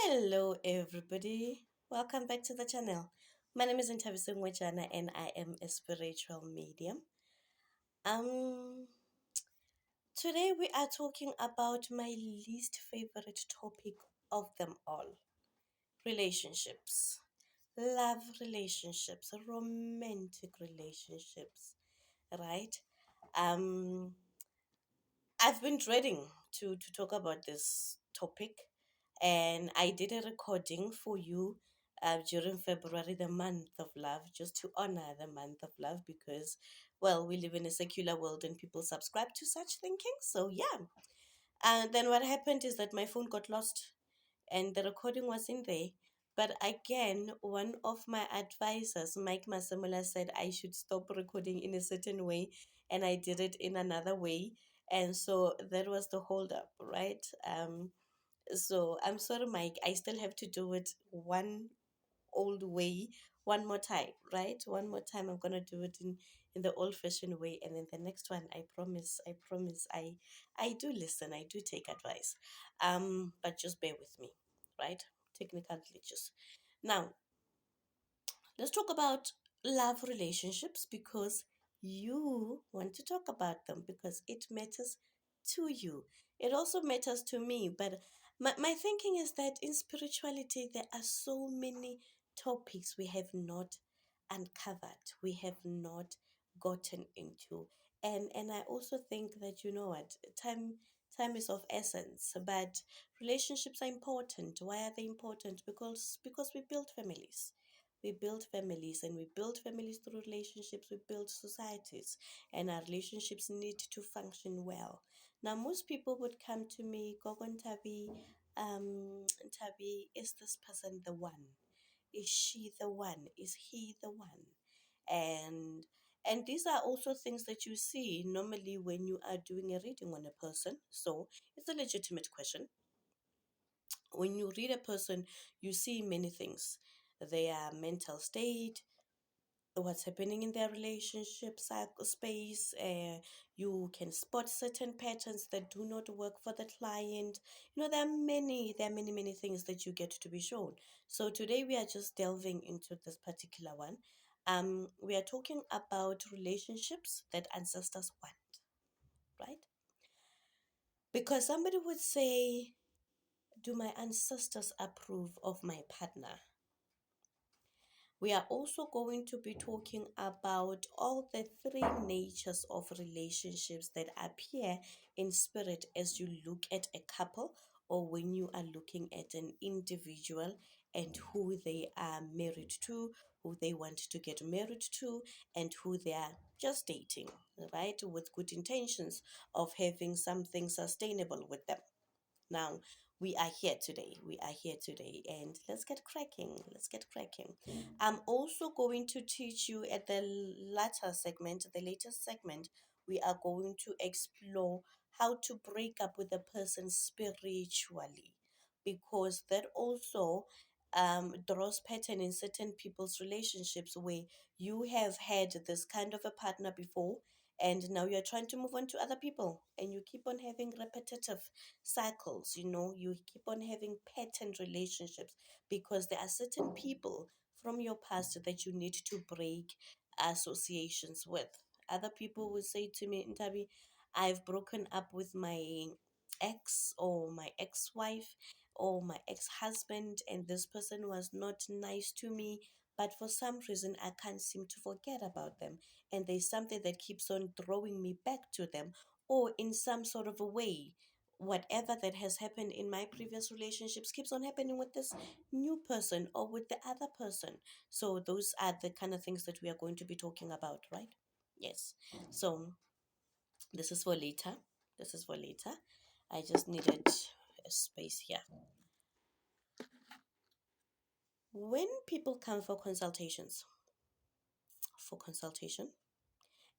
Hello, everybody. Welcome back to the channel. My name is Ntabisengwejana and I am a spiritual medium. Um, Today we are talking about my least favorite topic of them all: relationships, love relationships, romantic relationships, right? Um, I've been dreading to talk about this topic, and I did a recording for you during February, the month of love, just to honor the month of love because, well, we live in a secular world and people subscribe to such thinking. So, yeah. And then what happened is that my phone got lost and the recording was in there. But again, one of my advisors, Mike Masamula, said I should stop recording in a certain way, and I did it in another way. And so that was the holdup, right? So I'm sorry, Mike. I still have to do it one old way one more time, right? One more time. I'm gonna do it in the old-fashioned way, and then the next one, I promise, I do listen. I do take advice. But just bear with me, right? Technical glitches. Now, let's talk about love relationships because you want to talk about them because it matters to you. It also matters to me. But my thinking is that in spirituality, there are so many topics we have not uncovered, we have not gotten into. And I also think that you know what, time is of essence, but relationships are important. Why are they important? Because we build families and we build families through relationships, we build societies, and our relationships need to function well. Now most people would come to me, Gogon Tabi, Tabi, is this person the one? Is she the one? Is he the one? And and these are also things that you see normally when you are doing a reading on a person. So it's a legitimate question. When you read a person, you see many things: their mental state, what's happening in their relationship space. You can spot certain patterns that do not work for the client. There are many things that you get to be shown. So today we are just delving into this particular one. We are talking about relationships that ancestors want, right? Because somebody would say, do my ancestors approve of my partner? We are also going to be talking about all the three natures of relationships that appear in spirit as you look at a couple or when you are looking at an individual, and who they are married to, who they want to get married to, and who they are just dating, right? With good intentions of having something sustainable with them. Now, we are here today. We are here today, and let's get cracking. Let's get cracking. I'm also going to teach you at the latter segment, the latest segment, we are going to explore how to break up with a person spiritually, because that also draws pattern in certain people's relationships where you have had this kind of a partner before, and now you're trying to move on to other people, and you keep on having repetitive cycles. You keep on having pattern relationships because there are certain people from your past that you need to break associations with. Other people will say to me, Ntabi, I've broken up with my ex or my ex-wife or my ex-husband, and this person was not nice to me, but for some reason I can't seem to forget about them, and there's something that keeps on drawing me back to them, or in some sort of a way, whatever that has happened in my previous relationships keeps on happening with this new person or with the other person. So those are the kind of things that we are going to be talking about, right? Yes. So this is for later. This is for later. I just needed a space here. When people come for consultation,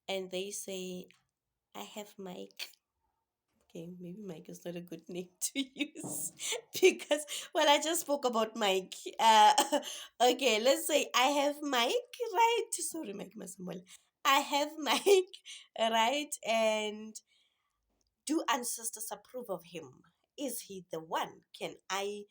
and they say, I have Mike. Okay, maybe Mike is not a good name to use because, well, I just spoke about Mike. Okay, let's say I have Mike, right? Sorry, Mike Masamuel. I have Mike, right? And do ancestors approve of him? is he the one? Can I,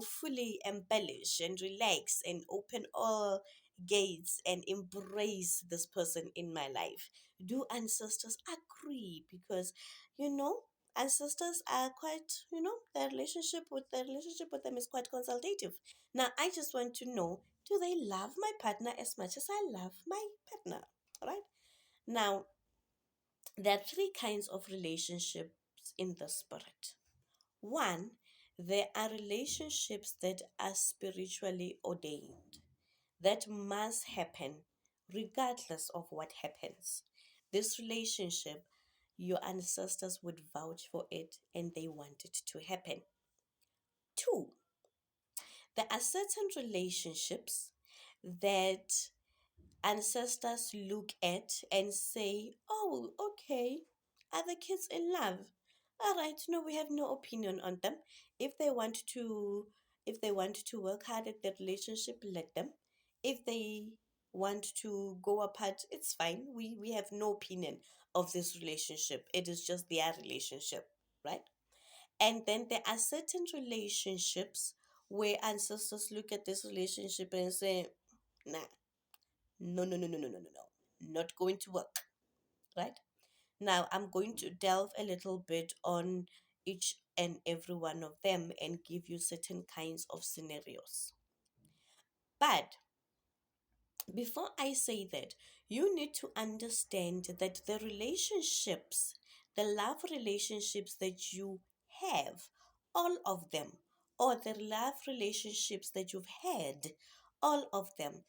fully embellish and relax and open all gates and embrace this person in my life? Do ancestors agree? Because, you know, ancestors are quite, the relationship with them is quite consultative. Now, I just want to know, do they love my partner as much as I love my partner? Right? Now, there are three kinds of relationships in the spirit. One, there are relationships that are spiritually ordained, that must happen regardless of what happens. This relationship, your ancestors would vouch for it and they want it to happen. Two, there are certain relationships that ancestors look at and say, "Oh, okay, are the kids in love? All right, no, we have no opinion on them. If they want to, if they want to work hard at the relationship, let them. If they want to go apart, it's fine. We have no opinion of this relationship. It is just their relationship, right?" And then there are certain relationships where ancestors look at this relationship and say, "Nah, no, no, no, no, no, no, no, no, not going to work," right? Now, I'm going to delve a little bit on each and every one of them and give you certain kinds of scenarios. But before I say that, you need to understand that the relationships, the love relationships that you have, all of them, or the love relationships that you've had, all of them,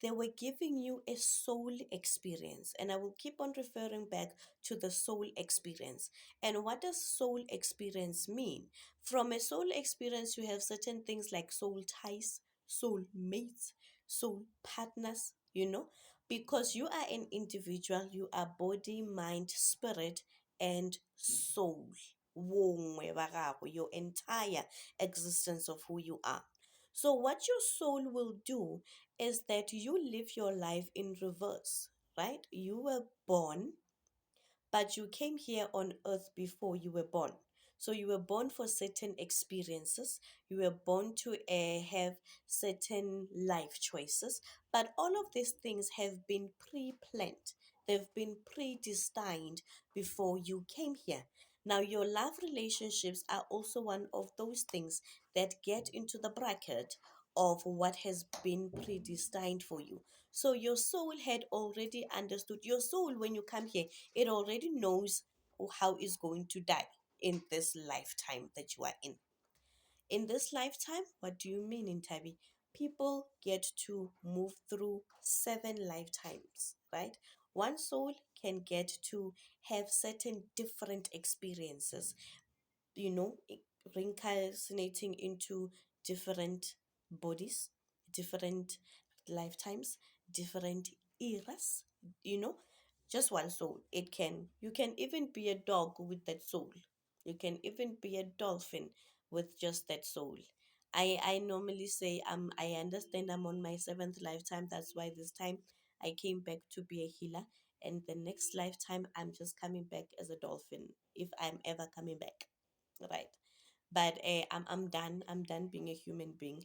they were giving you a soul experience. And I will keep on referring back to the soul experience. And what does soul experience mean? From a soul experience, you have certain things like soul ties, soul mates, soul partners, because you are an individual, you are body, mind, spirit, and soul. Wongwe ba gago, your entire existence of who you are. So, what your soul will do is that you live your life in reverse, right? You were born, but you came here on earth before you were born. So you were born for certain experiences. You were born to have certain life choices. But all of these things have been pre planned, they've been predestined before you came here. Now, your love relationships are also one of those things that get into the bracket of what has been predestined for you. So, your soul had already understood. Your soul, when you come here, it already knows how it's going to die in this lifetime that you are in. In this lifetime, what do you mean in Tabi? People get to move through 7 lifetimes, right? One soul can get to have certain different experiences, you know, reincarnating into different bodies, different lifetimes, different eras, you know, just one soul. You can even be a dog with that soul. You can even be a dolphin with just that soul. I normally say I understand I'm on my 7th lifetime. That's why this time I came back to be a healer. And the next lifetime I'm just coming back as a dolphin if I'm ever coming back, right? But I'm done. I'm done being a human being.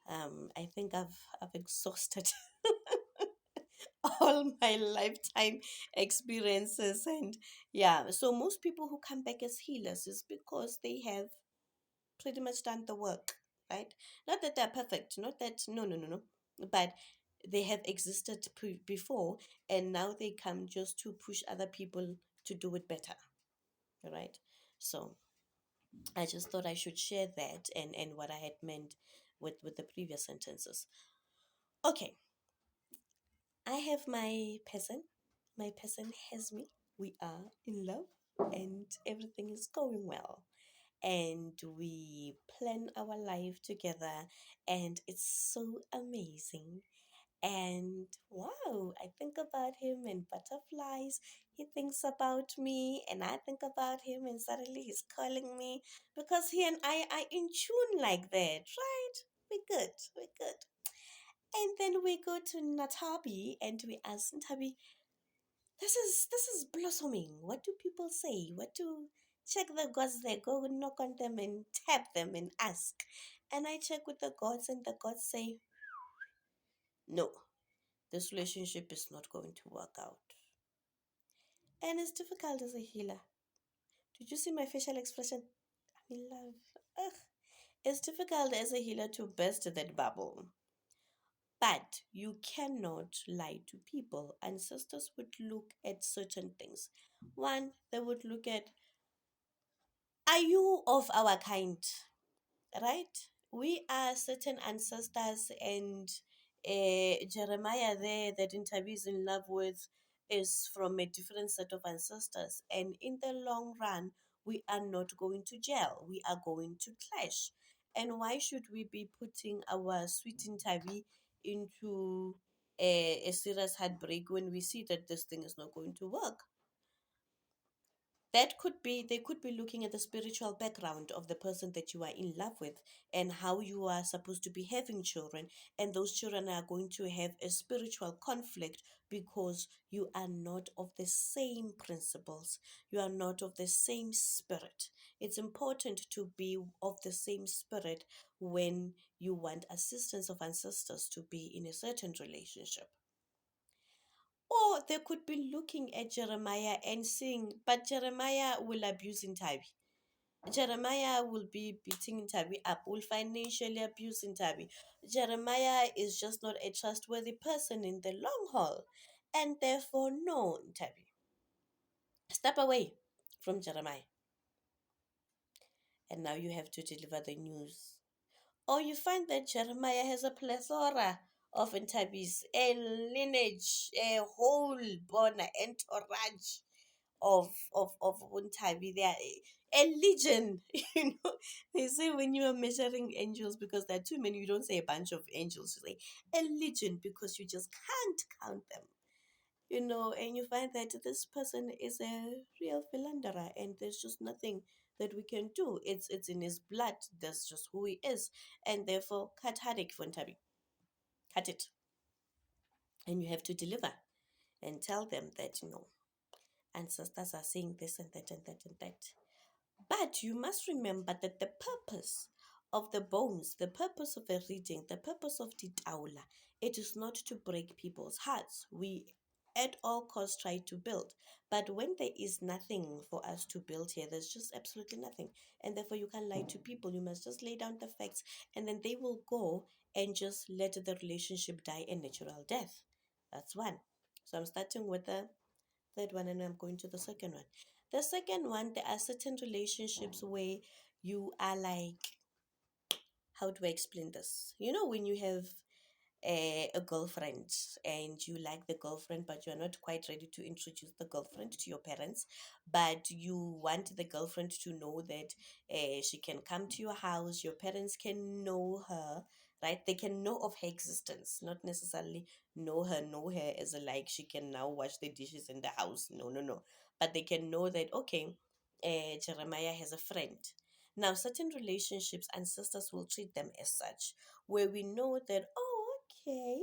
I think I've exhausted all my lifetime experiences, and yeah. So most people who come back as healers is because they have pretty much done the work, right? Not that they're perfect. Not that, no, no, no, no. But they have existed before, and now they come just to push other people to do it better, right? So I just thought I should share that and what I had meant with the previous sentences. Okay, I have my person. My person has me. We are in love and everything is going well. And we plan our life together and it's so amazing. And wow, I think about him and butterflies. He thinks about me and I think about him and suddenly he's calling me because he and I are in tune like that, right? We're good, we're good. And then we go to Natabi and we ask Natabi, this is blossoming. What do people say? What do Check the gods there. Go knock on them and tap them and ask. And I check with the gods, and the gods say, no, this relationship is not going to work out. And it's difficult as a healer. Did you see my facial expression? I'm in love. Ugh. It's difficult as a healer to burst that bubble. But you cannot lie to people. Ancestors would look at certain things. One, they would look at, are you of our kind? Right? We are certain ancestors, and Jeremiah there that Ntabi is in love with is from a different set of ancestors. And in the long run, we are not going to gel. We are going to clash. And why should we be putting our sweet Ntabi into a serious heartbreak when we see that this thing is not going to work? That could be, they could be looking at the spiritual background of the person that you are in love with, and how you are supposed to be having children, and those children are going to have a spiritual conflict because you are not of the same principles, you are not of the same spirit. It's important to be of the same spirit when you want assistance of ancestors to be in a certain relationship. Or they could be looking at Jeremiah and saying, but Jeremiah will abuse Intabi. Jeremiah will be beating Intabi up, will financially abuse Intabi. Jeremiah is just not a trustworthy person in the long haul. And therefore, no, Intabi. Step away from Jeremiah. And now you have to deliver the news. Or you find that Jeremiah has a plethora of Intabis, a lineage, a whole born entourage of Untabi. They are a legion. You know, they say when you are measuring angels, because there are too many, you don't say a bunch of angels, you say a legion, because you just can't count them. You know, and you find that this person is a real philanderer, and there's just nothing that we can do. It's in his blood. That's just who he is, and therefore, cut headache for Untabi. Cut it, and you have to deliver and tell them that, you know, ancestors are saying this and that and that and that. But you must remember that the purpose of the bones, the purpose of the reading, the purpose of the taula, it is not to break people's hearts. We at all costs try to build. But when there is nothing for us to build here, there's just absolutely nothing. And therefore you can't lie to people. You must just lay down the facts, and then they will go and just let the relationship die a natural death. That's one. So I'm starting with the third one, and I'm going to the second one. The second one, there are certain relationships where you are like, how do I explain this? You know, when you have a girlfriend, and you like the girlfriend, but you're not quite ready to introduce the girlfriend to your parents, but you want the girlfriend to know that she can come to your house, your parents can know her, right? They can know of her existence, not necessarily know her as a, like, she can now wash the dishes in the house. No, no, no. But they can know that, okay, Jeremiah has a friend. Now, certain relationships, ancestors will treat them as such, where we know that, oh, okay,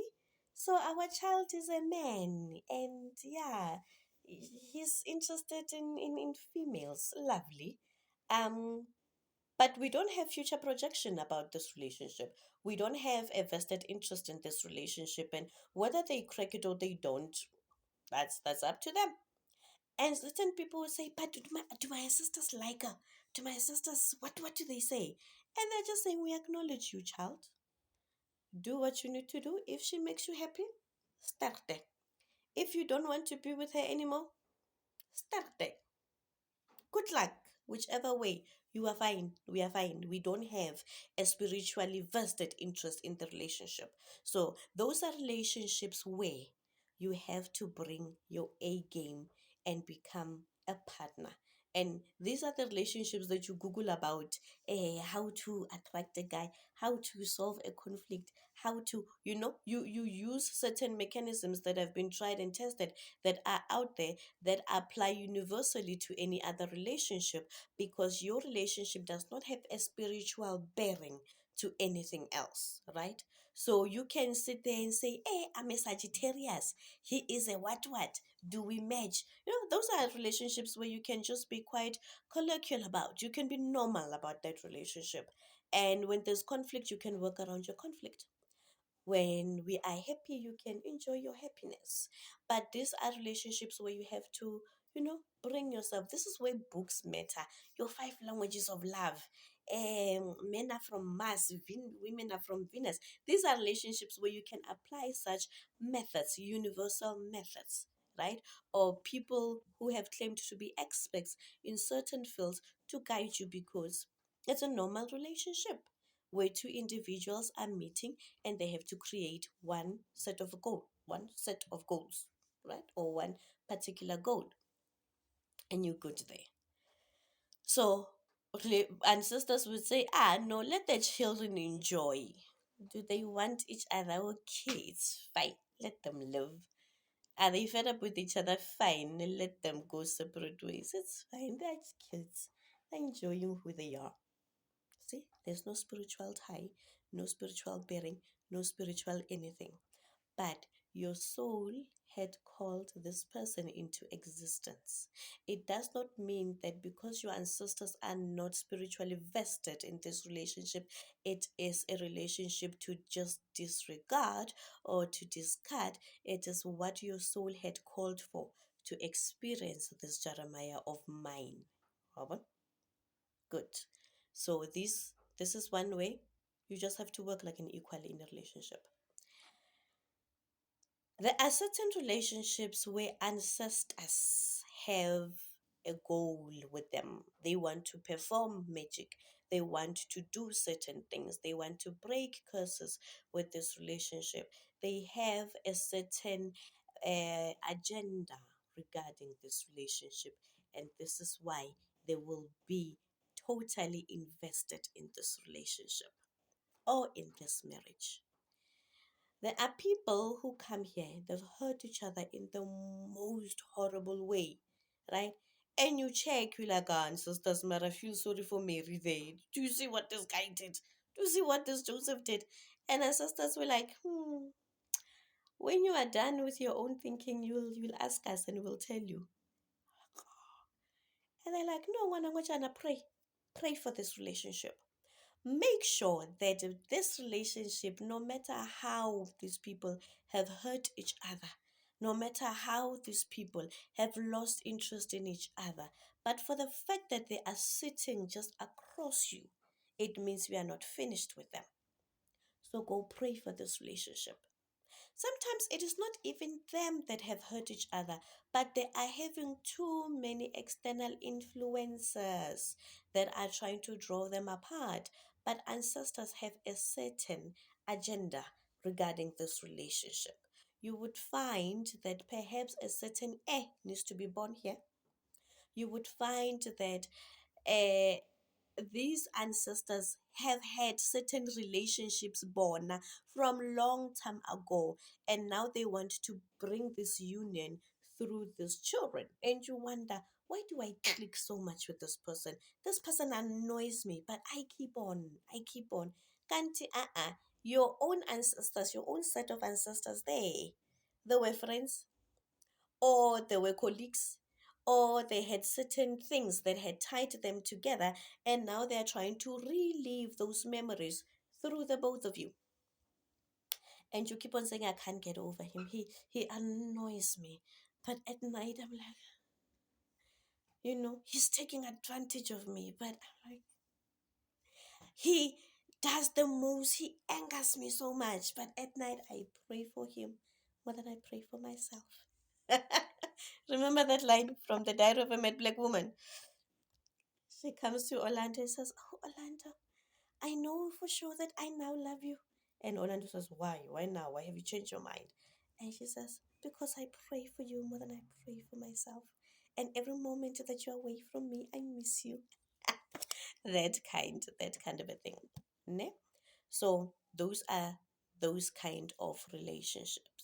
so our child is a man, and yeah, he's interested in females. Lovely. Um, but we don't have future projection about this relationship. We don't have a vested interest in this relationship, and whether they crack it or they don't, that's up to them. And certain people will say, but do my sisters like her? Do my sisters, what do they say? And they're just saying, we acknowledge you, child. Do what you need to do. If she makes you happy, start there. If you don't want to be with her anymore, start there. Good luck. Whichever way, you are fine. We are fine. We don't have a spiritually vested interest in the relationship. So those are relationships where you have to bring your A game and become a partner. And these are the relationships that you Google about, how to attract a guy, how to solve a conflict, how to, you use certain mechanisms that have been tried and tested, that are out there, that apply universally to any other relationship, because your relationship does not have a spiritual bearing to anything else, right? So you can sit there and say, hey, I'm a Sagittarius. He is a what? Do we match? Those are relationships where you can just be quite colloquial about. You can be normal about that relationship. And when there's conflict, you can work around your conflict. When we are happy, you can enjoy your happiness. But these are relationships where you have to, bring yourself. This is where books matter. Your five languages of love. Men are from Mars, women are from Venus. These are relationships where you can apply such methods, universal methods, right? Or people who have claimed to be experts in certain fields to guide you, because it's a normal relationship where two individuals are meeting and they have to create one set of goals, right? Or one particular goal, and you're good there. So, ancestors would say, no, let the children enjoy. Do they want each other? Okay, it's fine. Let them live. Are they fed up with each other? Fine. Let them go separate ways. It's fine. They're just kids. They're enjoying who they are. See, there's no spiritual tie, no spiritual bearing, no spiritual anything. But your soul had called this person into existence. It does not mean that because your ancestors are not spiritually vested in this relationship, it is a relationship to just disregard or to discard. It is what your soul had called for to experience this Jeremiah of mine. Robin? Good. So this is one way. You just have to work like an equal in a relationship. There are certain relationships where ancestors have a goal with them. They want to perform magic. They want to do certain things. They want to break curses with this relationship. They have a certain agenda regarding this relationship. And this is why they will be totally invested in this relationship or in this marriage. There are people who come here, they've hurt each other in the most horrible way, right? And you check, you're like, sisters, Mara, I feel sorry for Mary there. Do you see what this guy did? Do you see what this Joseph did? And our sisters were like, when you are done with your own thinking, you'll ask us and we'll tell you. And they're like, no, I'm going to pray. Pray for this relationship. Make sure that this relationship, no matter how these people have hurt each other, no matter how these people have lost interest in each other, but for the fact that they are sitting just across you, it means we are not finished with them. So go pray for this relationship. Sometimes it is not even them that have hurt each other, but they are having too many external influences that are trying to draw them apart. But ancestors have a certain agenda regarding this relationship. You would find that perhaps a certain heir needs to be born here. You would find that uh, these ancestors have had certain relationships born from long time ago, and now they want to bring this union through these children. And you wonder, why do I click so much with this person annoys me, but I keep on kanti your own ancestors, your own set of ancestors, they were friends, or they were colleagues, or they had certain things that had tied them together, and now they are trying to relive those memories through the both of you. And you keep on saying, I can't get over him. He annoys me. But at night I'm like, he's taking advantage of me. But I'm like, he does the most, he angers me so much. But at night I pray for him more than I pray for myself. Remember that line from the Diary of a Mad Black Woman? She comes to Orlando and says, oh, Orlando, I know for sure that I now love you. And Orlando says, why? Why now? Why have you changed your mind? And she says, because I pray for you more than I pray for myself. And every moment that you're away from me, I miss you. that kind of a thing. Ne? So those are those kind of relationships.